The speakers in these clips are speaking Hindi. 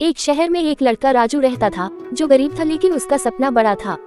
एक शहर में एक लड़का राजू रहता था, जो गरीब था लेकिन उसका सपना बड़ा था।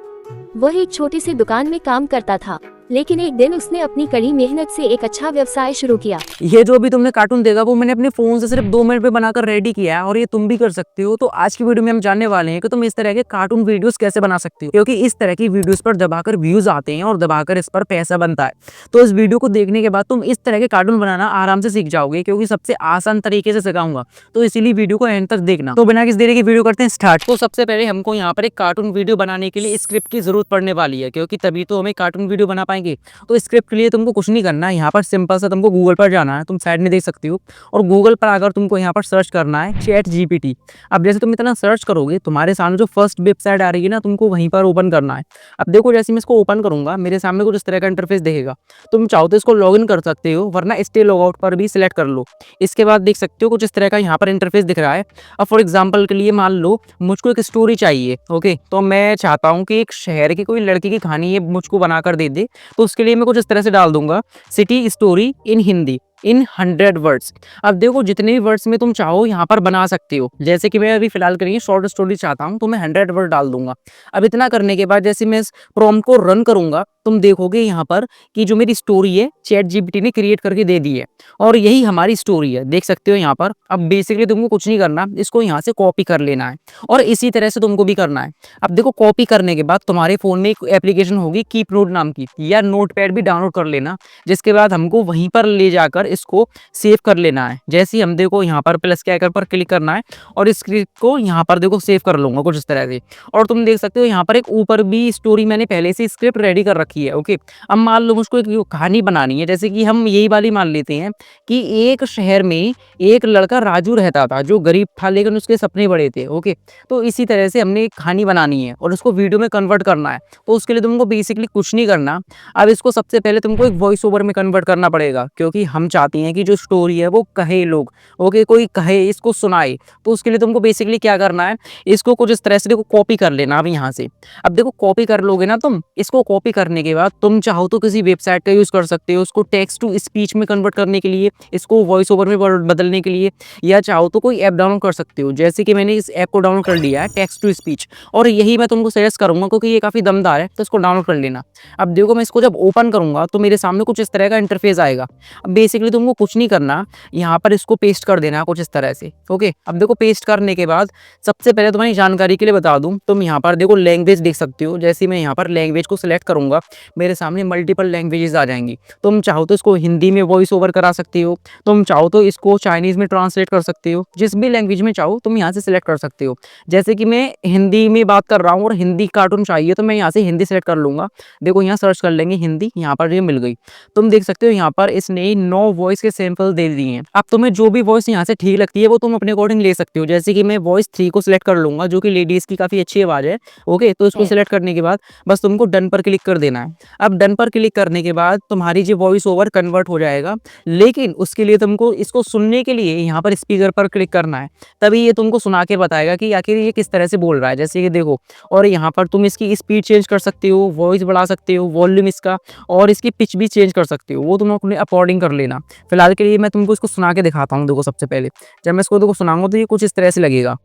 वह एक छोटी सी दुकान में काम करता था, लेकिन एक दिन उसने अपनी कड़ी मेहनत से एक अच्छा व्यवसाय शुरू किया। ये जो अभी तुमने कार्टून देखा वो मैंने अपने फोन से सिर्फ 2 मिनट में बनाकर रेडी किया है और ये तुम भी कर सकते हो। तो आज की वीडियो में हम जानने वाले हैं कि तुम इस तरह के कार्टून वीडियोस कैसे बना सकते हो, क्योंकि इस तरह की वीडियोस पर दबाकर व्यूज आते हैं और दबाकर इस पर पैसा बनता है। तो इस वीडियो को देखने के बाद तुम इस तरह के कार्टून बनाना आराम से सीख जाओगे, क्योंकि सबसे आसान तरीके से सिखाऊंगा। तो इसीलिए वीडियो को एंड तक देखना। तो बिना किसी देरी की वीडियो करते हैं स्टार्ट। तो सबसे पहले हमको यहाँ पर एक कार्टून वीडियो बनाने के लिए स्क्रिप्ट की जरूरत पड़ने वाली है, क्योंकि तभी तो हमें कार्टून वीडियो बना पाएंगे। तो स्क्रिप्ट के लिए तुमको कुछ नहीं करना है, यहाँ पर सिंपल सा तुमको गूगल पर जाना है, तुम साइड में देख सकते हो। और गूगल पर अगर तुमको यहाँ पर सर्च करना है चैट जीपीटी। अब जैसे तुम इतना सर्च करोगे, तुम्हारे सामने जो फर्स्ट वेबसाइट आ रही है ना, तुमको वहीं पर ओपन करना है। अब देखो, जैसे मैं इसको ओपन करूंगा, मेरे सामने कुछ इस तरह का इंटरफेस दिखेगा। तुम चाहो तो इसको लॉगिन कर सकते हो, वरना स्टे लॉग आउट पर भी सिलेक्ट कर लो। इसके बाद देख सकते हो कुछ इस तरह का यहाँ पर इंटरफेस दिख रहा है। अब फॉर एग्जाम्पल के लिए मान लो मुझको एक स्टोरी चाहिए, ओके। तो मैं चाहता हूँ कि एक शहर की कोई लड़की की कहानी ये मुझको बनाकर दे दे। तो उसके लिए मैं कुछ इस तरह से डाल दूंगा, city story in Hindi in 100 words. अब देखो, जितने भी वर्ड्स में तुम चाहो यहाँ पर बना सकते हो। जैसे कि मैं अभी फिलहाल करेंगे शॉर्ट स्टोरी चाहता हूँ, तो मैं 100 वर्ड डाल दूंगा। अब इतना करने के बाद जैसे मैं इस प्रॉम्प्ट को रन करूंगा, तुम देखोगे यहाँ पर कि जो मेरी स्टोरी है चैट जीपीटी ने क्रिएट करके दे दी है, और यही हमारी स्टोरी है, देख सकते हो यहाँ पर। अब बेसिकली तुमको कुछ नहीं करना, इसको यहाँ से कॉपी कर लेना है, और इसी तरह से तुमको भी करना है। अब देखो, कॉपी करने के बाद तुम्हारे फोन में एक एप्लीकेशन होगी कीप नोट नाम की, या नोटपैड भी डाउनलोड कर लेना। जिसके बाद हमको वहीं पर ले जाकर इसको सेव कर लेना है। जैसे ही हम देखो यहाँ पर प्लस के आइकन पर क्लिक करना है, और इस स्क्रिप्ट को यहाँ पर देखो सेव कर लूंगा कुछ इस तरह से। और तुम देख सकते हो यहाँ पर एक ऊपर भी स्टोरी मैंने पहले से स्क्रिप्ट रेडी कर रखी है, ओके। अब मान लो मुझको एक कहानी बनानी है, जैसे कि हम यही वाली मान लेते हैं कि एक शहर में एक लड़का राजू रहता था, जो गरीब था लेकिन उसके सपने बड़े थे, ओके। तो इसी तरह से हमने एक कहानी बनानी है और उसको वीडियो में कन्वर्ट करना है। तो उसके लिए तुमको बेसिकली कुछ नहीं करना। अब इसको सबसे पहले तुमको एक वॉइस ओवर में कन्वर्ट करना पड़ेगा, क्योंकि हम चाहते हैं कि जो स्टोरी है वो कहे लोग, ओके, कोई कहे, इसको सुनाए। तो उसके लिए तुमको बेसिकली क्या करना है, इसको कुछ इस तरह से देखो कॉपी कर लेना। अब यहाँ से अब देखो कॉपी कर लोगे ना तुम, इसको कॉपी करने के बाद तुम चाहो तो किसी वेबसाइट का यूज कर सकते हो, उसको टेक्स्ट टू स्पीच में कन्वर्ट करने के लिए, इसको वॉइस ओवर में बदलने के लिए, या चाहो तो कोई ऐप डाउनलोड कर सकते हो। जैसे कि मैंने इस ऐप को डाउनलोड कर लिया है, टेक्स्ट टू स्पीच, और यही मैं तुमको सजेस्ट करूंगा क्योंकि ये काफी दमदार है, तो इसको डाउनलोड कर लेना। अब देखो, मैं इसको जब ओपन करूंगा तो मेरे सामने कुछ इस तरह का इंटरफेस आएगा। अब बेसिकली तुमको कुछ नहीं करना, यहाँ पर इसको पेस्ट कर देना कुछ इस तरह से, ओके। अब देखो, पेस्ट करने के बाद सबसे पहले तुम्हारी जानकारी के लिए बता दूं, तुम यहाँ पर देखो लैंग्वेज देख सकते हो। जैसे मैं यहाँ पर लैंग्वेज को सिलेक्ट करूंगा, मेरे सामने मल्टीपल लैंग्वेजेस आ जाएंगी। तुम चाहो तो इसको हिंदी में वॉइस ओवर करा सकते हो, तुम चाहो तो इसको चाइनीज में ट्रांसलेट कर सकते हो, जिस भी लैंग्वेज में चाहो तुम यहाँ से सिलेक्ट कर सकते हो। जैसे कि मैं हिंदी में बात कर रहा हूँ और हिंदी कार्टून चाहिए, तो मैं यहाँ से हिंदी सेलेक्ट कर लूंगा। देखो, यहाँ सर्च कर लेंगे हिंदी, यहाँ पर ये मिल गई। तुम देख सकते हो यहाँ पर इसने 9 वॉइस के सैंपल दे दिए हैं। अब तुम्हें जो भी वॉइस यहाँ से ठीक लगती है वो तुम अपने अकॉर्डिंग ले सकते हो। जैसे कि मैं वॉइस 3 को सिलेक्ट कर लूंगा, जो कि लेडीज की काफी अच्छी आवाज है, ओके। तो इसको सिलेक्ट करने के बाद बस तुमको डन पर क्लिक कर देना है। अब डन पर क्लिक करने के बाद तुम्हारी जो वॉइस ओवर कन्वर्ट हो जाएगा, लेकिन उसके लिए तुमको इसको सुनने के लिए यहाँ पर स्पीकर पर क्लिक करना है, तभी ये तुमको सुना के बताएगा कि आखिर ये किस तरह से बोल रहा है। जैसे कि देखो, और यहाँ पर तुम इसकी स्पीड चेंज कर सकते हो, वॉइस बढ़ा सकते हो, वॉल्यूम इसका, और इसकी पिच भी चेंज कर सकते हो, वो तुम अपने अकॉर्डिंग कर लेना। फिलहाल के लिए मैं तुमको इसको सुना के दिखाता हूँ। देखो, सबसे पहले जब मैं इसको देखो सुनाऊंगा तो ये कुछ इस तरह से लगेगा।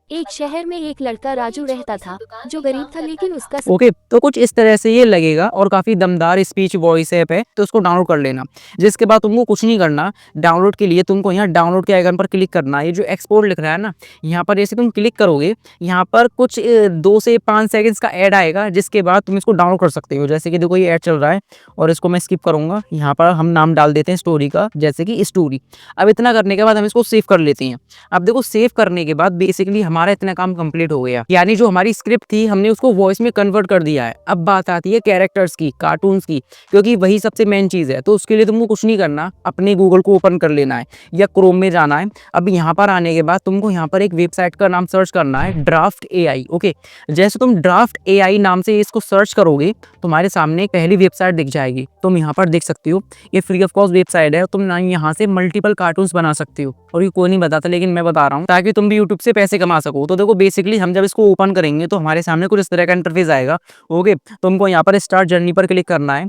एक शहर में एक लड़का राजू रहता था, जो गरीब था लेकिन उसका ओके, तो कुछ इस तरह से ये लगेगा, और काफी दमदार स्पीच वॉइस ऐप है, तो उसको डाउनलोड कर लेना। जिसके बाद तुमको कुछ नहीं करना, डाउनलोड के लिए तुमको यहाँ डाउनलोड के आइकन पर क्लिक करना है। ये जो एक्सपोर्ट लिख रहा है ना, यहाँ पर जैसे तुम क्लिक करोगे, यहाँ पर कुछ 2 से 5 सेकंड्स का ऐड आएगा, जिसके बाद तुम इसको डाउनलोड कर सकते हो। जैसे कि देखो, ये ऐड चल रहा है और इसको मैं स्किप करूंगा। यहाँ पर हम नाम डाल देते हैं स्टोरी का, जैसे कि स्टोरी। अब इतना करने के बाद हम इसको सेव कर लेते हैं। अब देखो, सेव करने के बाद बेसिकली हमारा इतना काम कंप्लीट हो गया, यानी जो हमारी स्क्रिप्ट थी हमने उसको वॉइस में कन्वर्ट कर दिया है। अब बात आती है कैरेक्टर्स की, कार्टून्स की, क्योंकि वही सबसे मेन चीज है। तो उसके लिए तुमको कुछ नहीं करना, अपने गूगल को ओपन कर लेना है या क्रोम में जाना है। अब यहाँ पर आने के बाद तुमको यहाँ पर एक वेबसाइट का नाम सर्च करना है, ड्राफ्ट एआई, ओके। जैसे तुम ड्राफ्ट एआई नाम से इसको सर्च करोगे, तुम्हारे सामने पहली वेबसाइट दिख जाएगी। तुम यहाँ पर देख सकते हो, ये फ्री ऑफ कॉस्ट वेबसाइट है। तुम यहाँ से मल्टीपल कार्टून्स बना सकते हो, और ये कोई नहीं बताता, लेकिन मैं बता रहा हूँ ताकि तुम भी यूट्यूब से पैसे कमा सको। तो देखो बेसिकली हम जब इसको ओपन करेंगे तो हमारे सामने कुछ इस तरह का इंटरफेस आएगा। ओके, तुमको यहाँ पर स्टार्ट जर्नी पर क्लिक करना है।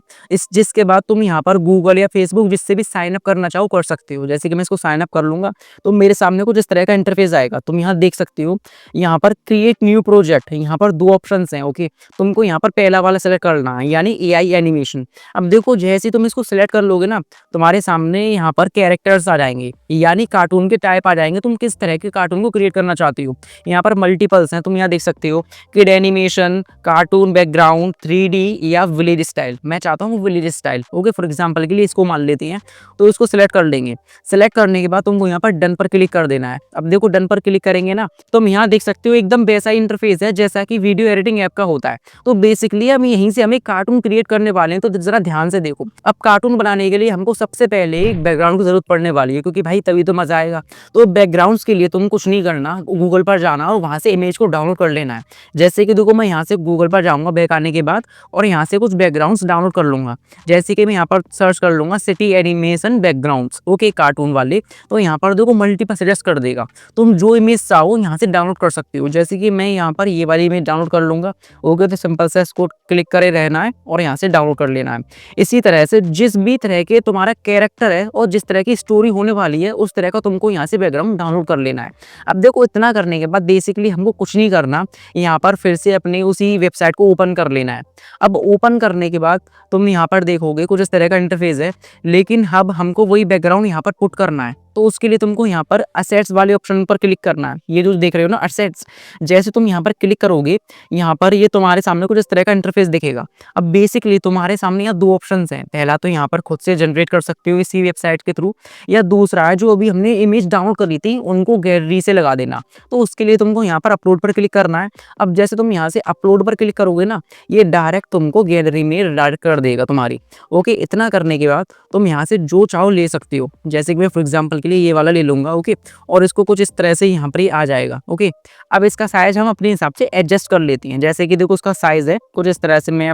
जिसके बाद तुम यहाँ पर गूगल या फेसबुक जिससे भी साइन अप करना चाहो कर सकते हो। जैसे कि मैं इसको साइन अप कर लूंगा तो मेरे सामने कुछ इस तरह का इंटरफेस आएगा। तुम यहाँ देख सकते हो, यहाँ पर क्रिएट न्यू प्रोजेक्ट, यहाँ पर 2 ऑप्शंस हैं। ओके, तुमको यहाँ पर पहला वाला सेलेक्ट करना है, यानी एआई एनिमेशन। अब देखो जैसे ही तुम इसको सिलेक्ट कर लोगे ना, तुम्हारे सामने यहाँ पर कैरेक्टर्स आ जाएंगे, यानी कार्टून के टाइप आ जाएंगे। तुम किस तरह के कार्टून को क्रिएट करना चाहती हो। यहाँ पर मल्टीपल्स हैं, तुम यहाँ देख सकते हो, kid animation, cartoon background, 3D या विलेज स्टाइल। मैं चाहता हूँ village style. Okay, for example के लिए इसको मान लेते हैं, तो इसको सिलेक्ट कर लेंगे। सिलेक्ट करने के बाद तुमको यहाँ पर डन पर क्लिक कर देना है। अब देखो डन पर क्लिक करेंगे ना, तुम यहाँ देख सकते हो एकदम वैसा ही इंटरफेस है जैसा कि वीडियो एडिटिंग ऐप का होता है। तो बेसिकली हम यहीं से हमें कार्टून क्रिएट करने वाले हैं। तो जरा ध्यान से देखो, अब कार्टून बनाने के लिए हमको सबसे पहले एक बैकग्राउंड की जरूरत पड़ने वाली है, क्योंकि भाई तभी तो मजा आएगा। तो बैकग्राउंड्स के लिए तुम कुछ नहीं करना, गूगल पर जाना और वहां से इमेज को डाउनलोड कर लेना है। जैसे कि देखो मैं यहाँ से गूगल पर जाऊंगा बैक आने के बाद, और यहाँ से कुछ बैकग्राउंड्स डाउनलोड कर लूंगा। जैसे कि मैं यहाँ पर सर्च कर लूंगा city animation backgrounds, okay, cartoon वाले। तो यहाँ पर देखो मल्टीपल सजेस्ट कर देगा, तुम जो इमेज चाहो यहाँ से डाउनलोड कर सकते हो। जैसे कि मैं यहाँ पर ये वाली इमेज डाउनलोड कर लूंगा। ओके, तो सिंपल से इसको क्लिक करे रहना है और यहाँ से डाउनलोड कर लेना है। इसी तरह से जिस भी तरह के तुम्हारा कैरेक्टर है और जिस तरह की स्टोरी होने वाली है उस तरह का तुमको यहाँ से बैकग्राउंड डाउनलोड कर लेना है। अब देखो इतना करने के बाद बेसिकली हमको कुछ नहीं करना, यहाँ पर फिर से अपने उसी वेबसाइट को ओपन कर लेना है। अब ओपन करने के बाद तुम यहाँ पर देखोगे कुछ इस तरह का इंटरफेस है, लेकिन अब हमको वही बैकग्राउंड यहाँ पर पुट करना है। तो उसके लिए तुमको यहाँ पर असेट्स वाले ऑप्शन पर क्लिक करना है। ये जो देख रहे हो ना असेट्स, जैसे तुम यहाँ पर क्लिक करोगे, यहाँ पर ये तुम्हारे सामने कुछ इस तरह का इंटरफेस दिखेगा। अब बेसिकली तुम्हारे सामने यहाँ 2 ऑप्शंस हैं। पहला तो यहाँ पर खुद से जनरेट कर सकते हो इसी वेबसाइट के थ्रू, या दूसरा है जो अभी हमने इमेज डाउनलोड करी थी उनको गैलरी से लगा देना। तो उसके लिए तुमको यहाँ पर अपलोड पर क्लिक करना है। अब जैसे तुम यहाँ से अपलोड पर क्लिक करोगे ना, ये डायरेक्ट तुमको गैलरी में रिडायरेक्ट कर देगा तुम्हारी। ओके, इतना करने के बाद तुम यहाँ से जो चाहो ले सकते हो। जैसे कि मैं फॉर एग्जाम्पल के लिए ये वाला ले लूंगा। ओके, और इसको कुछ इस तरह से यहाँ पर ही आ जाएगा। ओके, अब इसका साइज हम अपने हिसाब से एडजस्ट कर लेते हैं। जैसे कि देखो उसका साइज है कुछ इस तरह से, मैं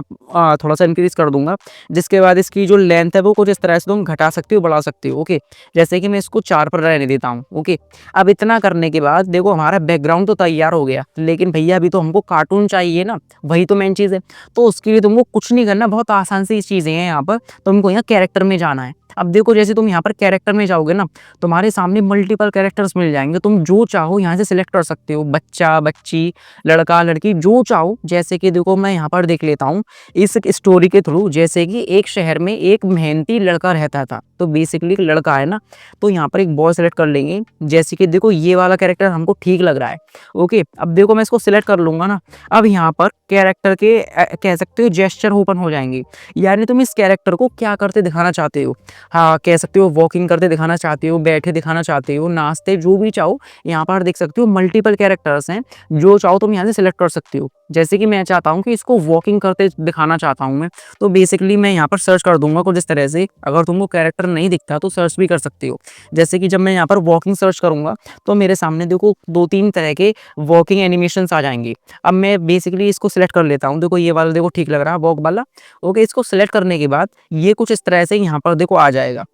थोड़ा सा इंक्रीज कर दूंगा। जिसके बाद इसकी जो लेंथ है वो कुछ इस तरह से तुम घटा सकते हो, बढ़ा सकते हो। ओके, जैसे कि मैं इसको 4 पर रहने देता हूँ। ओके, अब इतना करने के बाद देखो हमारा बैकग्राउंड तो तैयार हो गया, लेकिन भैया अभी तो हमको कार्टून चाहिए ना, वही तो मेन चीज़ है। तो उसके लिए तुमको कुछ नहीं करना, बहुत आसान सी चीज़ें हैं। यहाँ पर तुमको यहाँ कैरेक्टर में जाना है। अब देखो जैसे तुम यहाँ पर कैरेक्टर में जाओगे ना, तुम्हारे सामने मल्टीपल कैरेक्टर्स मिल जाएंगे। तुम जो चाहो यहाँ से सिलेक्ट कर सकते हो, बच्चा बच्ची, लड़का लड़की, जो चाहो। जैसे कि देखो मैं यहाँ पर देख लेता हूँ इस स्टोरी के थ्रू, जैसे कि एक शहर में एक मेहनती लड़का रहता था। तो बेसिकली लड़का है ना, तो यहाँ पर एक बॉय सेलेक्ट कर लेंगे। जैसे कि देखो ये वाला कैरेक्टर हमको ठीक लग रहा है। ओके, अब देखो मैं इसको सिलेक्ट कर लूंगा ना, अब यहाँ पर कैरेक्टर के कह सकते हो जेस्चर ओपन हो जाएंगे, यानी तुम इस कैरेक्टर को क्या करते दिखाना चाहते हो। हाँ, कह सकते हो वॉकिंग करते दिखाना चाहते हो, बैठे दिखाना चाहते हो, नाचते, जो भी चाहो। यहाँ पर देख सकते हो मल्टीपल कैरेक्टर्स हैं, जो चाहो तुम यहाँ से सिलेक्ट कर सकते हो। जैसे कि मैं चाहता हूँ कि इसको वॉकिंग करते दिखाना चाहता हूँ मैं, तो बेसिकली मैं यहाँ पर सर्च कर दूंगा कुछ इस तरह से। अगर तुमको कैरेक्टर नहीं दिखता तो सर्च भी कर सकते हो। जैसे कि जब मैं यहाँ पर वॉकिंग सर्च करूंगा तो मेरे सामने देखो 2-3 तरह के वॉकिंग एनिमेशंस आ जाएंगे। अब मैं बेसिकली इसको सिलेक्ट कर लेता हूँ। देखो ये वाला देखो ठीक लग रहा है, वॉक वाला। ओके, इसको सिलेक्ट करने के बाद ये कुछ इस तरह से यहाँ पर देखो आ जाएगा।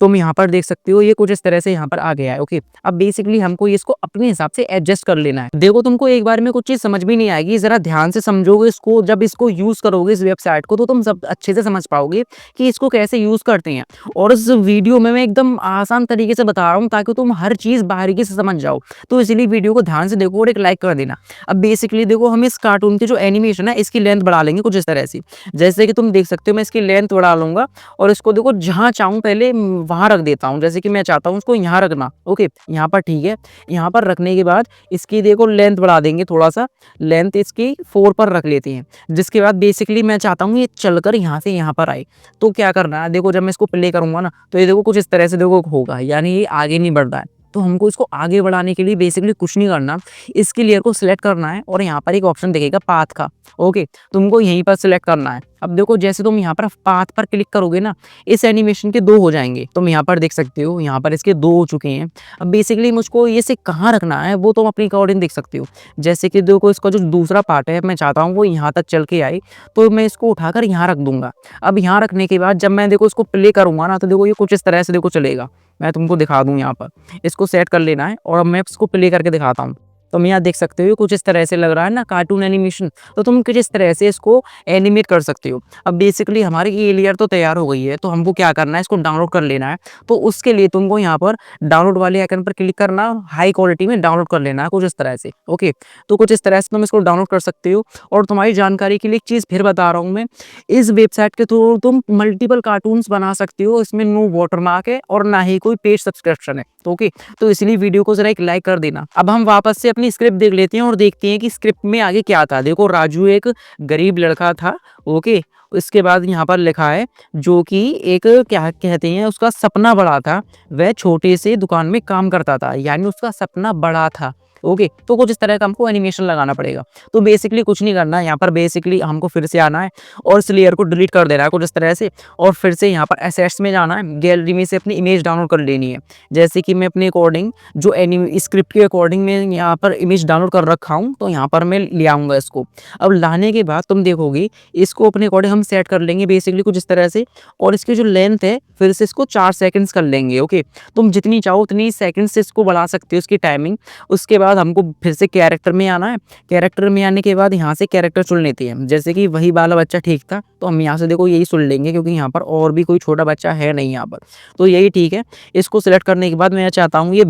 तुम यहाँ पर देख सकते हो ये कुछ इस तरह से यहाँ पर आ गया है। ओके, अब बेसिकली हमको इसको अपने हिसाब से एडजस्ट कर लेना है। देखो तुमको एक बार में कुछ चीज समझ भी नहीं आएगी, जरा ध्यान से समझोगे इसको। जब इसको यूज करोगे इस वेबसाइट को, तो तुम सब अच्छे से समझ पाओगे कि इसको कैसे यूज करते हैं। और इस वीडियो में मैं एकदम आसान तरीके से बता रहा हूँ ताकि तुम हर चीज बारीकी से समझ जाओ। तो इसीलिए वीडियो को ध्यान से देखो और एक लाइक कर देना। अब बेसिकली देखो हम इस कार्टून की जो एनिमेशन है इसकी लेंथ बढ़ा लेंगे कुछ इस तरह से। जैसे कि तुम देख सकते हो मैं इसकी लेंथ बढ़ा लूंगा और इसको देखो जहाँ चाहूँ पहले वहां रख देता हूँ। जैसे कि मैं चाहता हूँ उसको यहाँ रखना। ओके, यहाँ पर ठीक है। यहाँ पर रखने के बाद इसकी देखो लेंथ बढ़ा देंगे, थोड़ा सा लेंथ इसकी 4 पर रख लेते हैं। जिसके बाद बेसिकली मैं चाहता हूँ ये चलकर यहाँ से यहाँ पर आए। तो क्या करना है, देखो जब मैं इसको प्ले करूंगा ना, तो ये देखो कुछ इस तरह से देखो होगा, यानी ये आगे नहीं बढ़ रहा है। तो हमको इसको आगे बढ़ाने के लिए बेसिकली कुछ नहीं करना, इसकी लेयर को सिलेक्ट करना है और यहाँ पर एक ऑप्शन दिखेगा पाथ का। ओके, तुमको यहीं पर सिलेक्ट करना है। अब देखो जैसे तुम यहाँ पर पाथ पर क्लिक करोगे ना, इस एनिमेशन के 2 हो जाएंगे। तुम यहाँ पर देख सकते हो, यहाँ पर इसके 2 हो चुके हैं। अब बेसिकली मुझको ये से कहाँ रखना है वो तुम अपनी अकॉर्डिंग देख सकते हो। जैसे कि देखो इसका जो दूसरा पार्ट है मैं चाहता हूँ वो यहाँ तक चल के आए, तो मैं इसको उठाकर यहाँ रख दूंगा। अब यहाँ रखने के बाद जब मैं देखो इसको प्ले करूंगा ना, तो देखो ये कुछ इस तरह से देखो चलेगा। मैं तुमको दिखा दूँ, यहाँ पर इसको सेट कर लेना है और अब मैं इसको प्ले करके दिखाता हूँ। तुम यहाँ देख सकते हो कुछ इस तरह से लग रहा है ना कार्टून एनिमेशन, तो तुम कुछ इस तरह से इसको एनिमेट कर सकते हो। अब बेसिकली हमारी ये लेयर तो तैयार हो गई है, तो हमको क्या करना है, इसको डाउनलोड कर लेना है। तो उसके लिए तुमको यहाँ पर डाउनलोड वाले आइकन पर क्लिक करना, हाई क्वालिटी में डाउनलोड कर लेना है कुछ इस तरह से। ओके, तो कुछ इस तरह से तुम इसको डाउनलोड कर सकते हो। और तुम्हारी जानकारी के लिए एक चीज़ फिर बता रहा हूँ मैं, इस वेबसाइट के थ्रू तुम मल्टीपल कार्टून्स बना सकते हो। इसमें नो वाटरमार्क है और ना ही कोई पेड सब्सक्रिप्शन है। तो ओके, तो इसलिए वीडियो को जरा एक लाइक कर देना। अब हम वापस से अपनी स्क्रिप्ट देख लेते हैं और देखते हैं कि स्क्रिप्ट में आगे क्या था। देखो, राजू एक गरीब लड़का था। ओके, इसके बाद यहाँ पर लिखा है जो कि एक क्या कहते हैं, उसका सपना बड़ा था। वह छोटे से दुकान में काम करता था, यानी उसका सपना बड़ा था। ओके, तो कुछ इस तरह का हमको एनिमेशन लगाना पड़ेगा। तो बेसिकली कुछ नहीं करना है, यहाँ पर बेसिकली हमको फिर से आना है और इस लेयर को डिलीट कर देना है कुछ इस तरह से। और फिर से यहाँ पर एसेट्स में जाना है, गैलरी में से अपनी इमेज डाउनलोड कर लेनी है। जैसे कि मैं अपने अकॉर्डिंग जो स्क्रिप्ट के अकॉर्डिंग मैं यहाँ पर इमेज डाउनलोड कर रखा हूँ, तो यहाँ पर मैं ले आऊँगा इसको। अब लाने के बाद तुम देखोगे इसको अपने अकॉर्डिंग हम सेट कर लेंगे बेसिकली कुछ इस तरह से। और इसकी जो लेंथ है फिर से इसको 4 सेकंड्स कर लेंगे। ओके, तुम जितनी चाहो उतनी सेकंड से इसको बढ़ा सकते हो, इसकी टाइमिंग। उसके बाद हमको फिर से कैरेक्टर में आना है। कैरेक्टर में आने के बाद यहाँ से कैरेक्टर चुन लेते हैं। जैसे कि वही वाला बच्चा ठीक था, तो हम यहाँ से देखो यही चुन लेंगे, क्योंकि यहाँ पर और भी कोई छोटा बच्चा है नहीं यहाँ पर, तो यही ठीक है। इसको सिलेक्ट करने के बाद मैं चाहता हूँ ये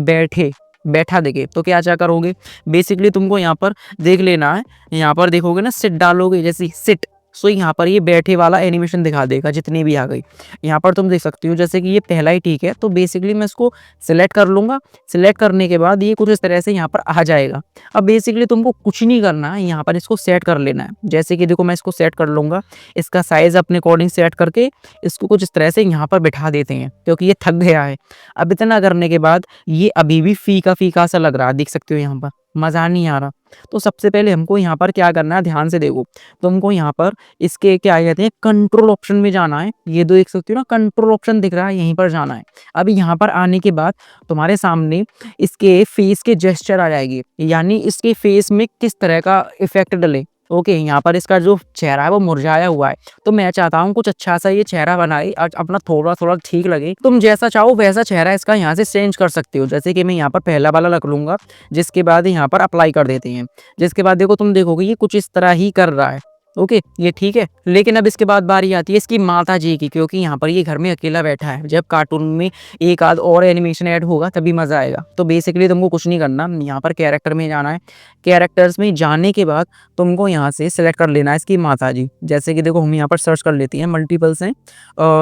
बैठा देखे, तो क्या करोगे, बेसिकली तुमको यहाँ पर देख लेना है। यहाँ पर देखोगे ना, सिट डालोगे, जैसे सिट, सो यहाँ पर ये बैठे वाला एनिमेशन दिखा देगा जितनी भी आ गई। यहाँ पर तुम देख सकते हो जैसे कि ये पहला ही ठीक है, तो बेसिकली मैं इसको सिलेक्ट कर लूँगा। सिलेक्ट करने के बाद ये कुछ इस तरह से यहाँ पर आ जाएगा। अब बेसिकली तुमको कुछ नहीं करना है, यहाँ पर इसको सेट कर लेना है। जैसे कि देखो मैं इसको सेट कर लूँगा, इसका साइज़ अपने अकॉर्डिंग सेट करके इसको कुछ इस तरह से यहाँ पर बिठा देते हैं, क्योंकि ये थक गया है। अब इतना करने के बाद ये अभी भी फीका फीका सा लग रहा है, देख सकते हो यहाँ पर मज़ा नहीं आ रहा। तो सबसे पहले हमको यहाँ पर क्या करना है, ध्यान से देखो। तुमको यहाँ पर इसके क्या कहते हैं, कंट्रोल ऑप्शन में जाना है। ये दो देख सकते हो ना, कंट्रोल ऑप्शन दिख रहा है, यहीं पर जाना है। अब यहाँ पर आने के बाद तुम्हारे सामने इसके फेस के जेस्चर आ जाएगी, यानी इसके फेस में किस तरह का इफेक्ट डले। ओके, यहाँ पर इसका जो चेहरा है वो मुरझाया हुआ है, तो मैं चाहता हूँ कुछ अच्छा सा ये चेहरा बनाए, अपना थोड़ा थोड़ा ठीक लगे। तुम जैसा चाहो वैसा चेहरा इसका यहाँ से चेंज कर सकते हो। जैसे कि मैं यहाँ पर पहला वाला रख लूँगा, जिसके बाद यहाँ पर अप्लाई कर देते हैं। जिसके बाद देखो तुम देखोगे ये कुछ इस तरह ही कर रहा है। ओके, ये ठीक है। लेकिन अब इसके बाद बारी आती है इसकी माता जी की, क्योंकि यहाँ पर ये घर में अकेला बैठा है। जब कार्टून में एक आध और एनिमेशन ऐड होगा तभी मज़ा आएगा। तो बेसिकली तुमको कुछ नहीं करना, यहाँ पर कैरेक्टर में जाना है। कैरेक्टर्स में जाने के बाद तुमको यहाँ से सिलेक्ट कर लेना है इसकी माता जी। जैसे कि देखो हम यहाँ पर सर्च कर लेते हैं, मल्टीपल्स हैं,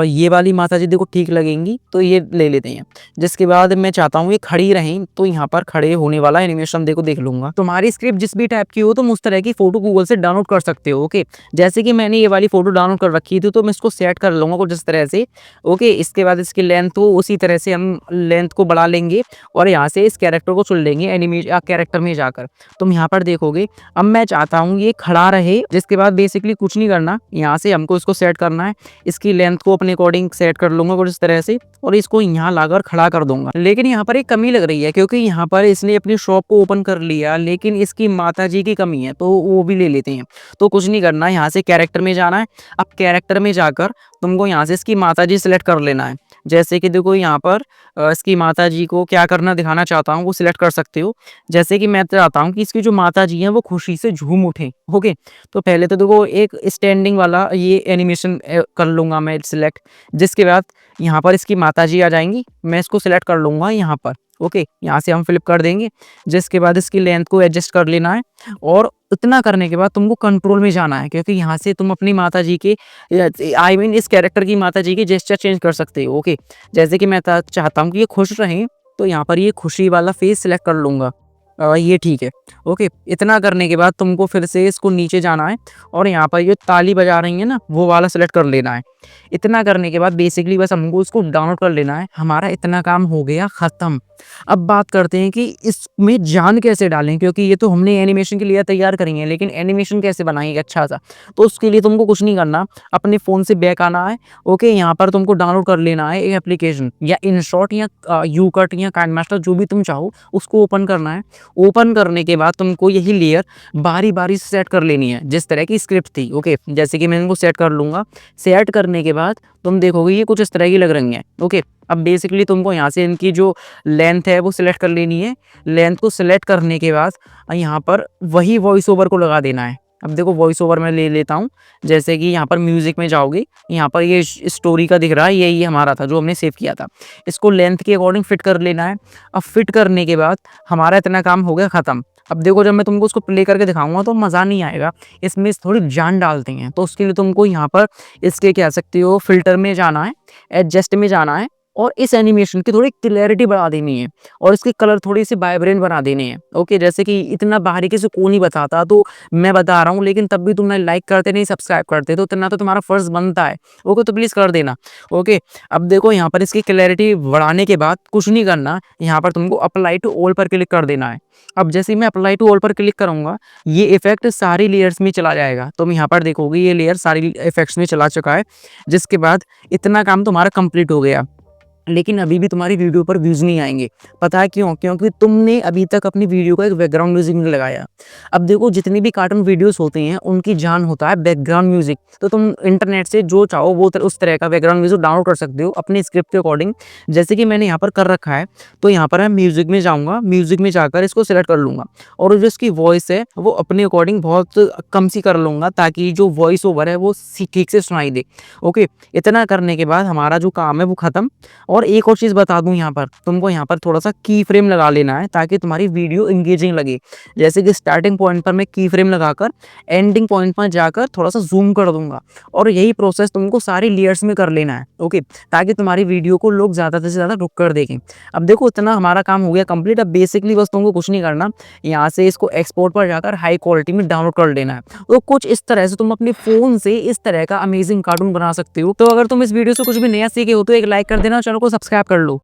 ये वाली माता जी देखो ठीक लगेंगी, तो ये ले लेते हैं। जिसके बाद मैं चाहता हूँ ये खड़ी रहें, तो यहाँ पर खड़े होने वाला एनिमेशन देखो देख लूँगा। तुम्हारी स्क्रिप्ट जिस भी टाइप की हो तुम उस तरह की फोटो गूगल से डाउनलोड कर सकते हो। ओके, जैसे कि मैंने ये वाली फोटो डाउनलोड कर रखी थी, तो मैं इसको सेट कर लूँगा कुछ इस तरह से। ओके, इसके बाद इसकी लेंथ को उसी तरह से हम लेंथ को बढ़ा लेंगे और यहाँ से इस कैरेक्टर को चुन लेंगे एनिमेशन कैरेक्टर में जाकर। तुम यहाँ पर देखोगे अब मैं चाहता हूँ ये खड़ा रहे। जिसके बाद बेसिकली कुछ नहीं करना, यहाँ से हमको इसको सेट करना है। इसकी लेंथ को अपने अकॉर्डिंग सेट कर लूँगा कुछ इस तरह से और इसको यहाँ लाकर खड़ा कर दूंगा। लेकिन यहाँ पर एक कमी लग रही है, क्योंकि यहाँ पर इसने अपनी शॉप को ओपन कर लिया, लेकिन इसकी माता जी की कमी है, तो वो भी ले लेते हैं। तो कुछ नहीं करना, यहाँ से कैरेक्टर में जाना है। अब कैरेक्टर में जाकर तुमको यहाँ से इसकी माता जी सिलेक्ट कर लेना है। जैसे कि देखो यहाँ पर इसकी माता जी को क्या करना दिखाना चाहता हूँ वो सिलेक्ट कर सकते हो। जैसे कि मैं चाहता हूँ कि इसकी जो माता जी हैं वो खुशी से झूम उठें। ओके, तो पहले तो देखो एक स्टैंडिंग वाला ये एनिमेशन कर लूँगा मैं सिलेक्ट। जिसके बाद यहाँ पर इसकी माता जी आ जाएंगी, मैं इसको सिलेक्ट कर लूँगा यहाँ पर। ओके, यहाँ से हम फ्लिप कर देंगे। जिसके बाद इसकी लेंथ को एडजस्ट कर लेना है और इतना करने के बाद तुमको कंट्रोल में जाना है, क्योंकि यहाँ से तुम अपनी माता जी के इस कैरेक्टर की माता जी की जेस्चर चेंज कर सकते हो। ओके, जैसे कि मैं चाहता हूँ कि ये खुश रहें, तो यहाँ पर ये खुशी वाला फेस सिलेक्ट कर लूँगा। ये ठीक है। ओके, इतना करने के बाद तुमको फिर से इसको नीचे जाना है और यहाँ पर ये ताली बजा रही है ना, वो वाला सेलेक्ट कर लेना है। इतना करने के बाद बेसिकली बस हमको इसको डाउनलोड कर लेना है। हमारा इतना काम हो गया ख़त्म। अब बात करते हैं कि इसमें जान कैसे डालें, क्योंकि ये तो हमने एनिमेशन के लिए तैयार करी है, लेकिन एनिमेशन कैसे बनाएंगे अच्छा सा, तो उसके लिए तुमको कुछ नहीं करना, अपने फ़ोन से बैक आना है। ओके, यहाँ पर तुमको डाउनलोड कर लेना है एक एप्लीकेशन, या InShot या YouCut या KineMaster जो भी तुम चाहो उसको ओपन करना है। ओपन करने के बाद तुमको यही लेयर बारी बारी से सेट कर लेनी है, जिस तरह की स्क्रिप्ट थी। ओके, जैसे कि मैं इनको सेट कर लूँगा। सेट करने के बाद तुम देखोगे ये कुछ इस तरह की लग रही हैं। ओके, अब बेसिकली तुमको यहाँ से इनकी जो लेंथ है वो सिलेक्ट कर लेनी है। लेंथ को सिलेक्ट करने के बाद यहाँ पर वही वॉइस ओवर को लगा देना है। अब देखो वॉइस ओवर मैं ले लेता हूँ, जैसे कि यहाँ पर म्यूजिक में जाओगे, यहाँ पर ये स्टोरी का दिख रहा है, ये हमारा था जो हमने सेव किया था। इसको लेंथ के अकॉर्डिंग फिट कर लेना है। अब फिट करने के बाद हमारा इतना काम हो गया ख़त्म। अब देखो जब मैं तुमको उसको प्ले करके दिखाऊंगा तो मज़ा नहीं आएगा, इसमें थोड़ी जान डालते हैं। तो उसके लिए तुमको यहाँ पर इसके कह सकते हो फिल्टर में जाना है, एडजस्ट में जाना है, और इस एनिमेशन की थोड़ी क्लैरिटी बढ़ा देनी है और इसके कलर थोड़ी सी वाइब्रेंट बना देने हैं। ओके, जैसे कि इतना बारीकी से कौन नहीं बताता, तो मैं बता रहा हूँ, लेकिन तब भी तुम लाइक करते नहीं, सब्सक्राइब करते, तो इतना तो तुम्हारा फर्ज बनता है। ओके, तो प्लीज़ कर देना। ओके, अब देखो यहाँ पर इसकी क्लैरिटी बढ़ाने के बाद कुछ नहीं करना, यहाँ पर तुमको अप्लाई टू ऑल पर क्लिक कर देना है। अब जैसे ही मैं अप्लाई टू ऑल पर क्लिक करूँगा ये इफेक्ट सारी लेयर्स में चला जाएगा। तुम यहाँ पर देखोगे ये लेयर सारी इफेक्ट्स में चला चुका है, जिसके बाद इतना काम तुम्हारा कंप्लीट हो गया। लेकिन अभी भी तुम्हारी वीडियो पर व्यूज़ नहीं आएंगे। पता है क्यों? क्योंकि तुमने अभी तक अपनी वीडियो का एक बैकग्राउंड म्यूजिक नहीं लगाया। अब देखो जितनी भी कार्टून वीडियोस होते हैं उनकी जान होता है बैकग्राउंड म्यूजिक। तो तुम इंटरनेट से जो चाहो वो उस तरह का बैकग्राउंड म्यूजिक डाउनलोड कर सकते हो अपने स्क्रिप्ट के अकॉर्डिंग, जैसे कि मैंने यहाँ पर कर रखा है। तो यहाँ पर मैं म्यूजिक में जाऊँगा, म्यूजिक में जाकर इसको सिलेक्ट कर लूँगा और जो इसकी वॉइस है वो अपने अकॉर्डिंग बहुत कम सी कर लूँगा, ताकि जो वॉइस ओवर है वो ठीक से सुनाई दे। ओके, इतना करने के बाद हमारा जो काम है वो ख़त्म। और एक और चीज़ बता दूं, यहाँ पर तुमको यहाँ पर थोड़ा सा की फ्रेम लगा लेना है ताकि तुम्हारी वीडियो इंगेजिंग लगे। जैसे कि स्टार्टिंग पॉइंट पर मैं की फ्रेम लगाकर एंडिंग पॉइंट पर जाकर थोड़ा सा जूम कर दूंगा, और यही प्रोसेस तुमको सारी लेयर्स में कर लेना है। ओके, ताकि तुम्हारी वीडियो को लोग ज़्यादा से ज़्यादा रुक कर देखें। अब देखो इतना हमारा काम हो गया कंप्लीट। अब बेसिकली बस तुमको कुछ नहीं करना, यहाँ से इसको एक्सपोर्ट पर जाकर हाई क्वालिटी में डाउनलोड कर लेना है। तो कुछ इस तरह से तुम अपने फ़ोन से इस तरह का अमेजिंग कार्टून बना सकते हो। तो अगर तुम इस वीडियो से कुछ भी नया सीखे हो तो एक लाइक कर देना, चैनल को सब्सक्राइब कर लो।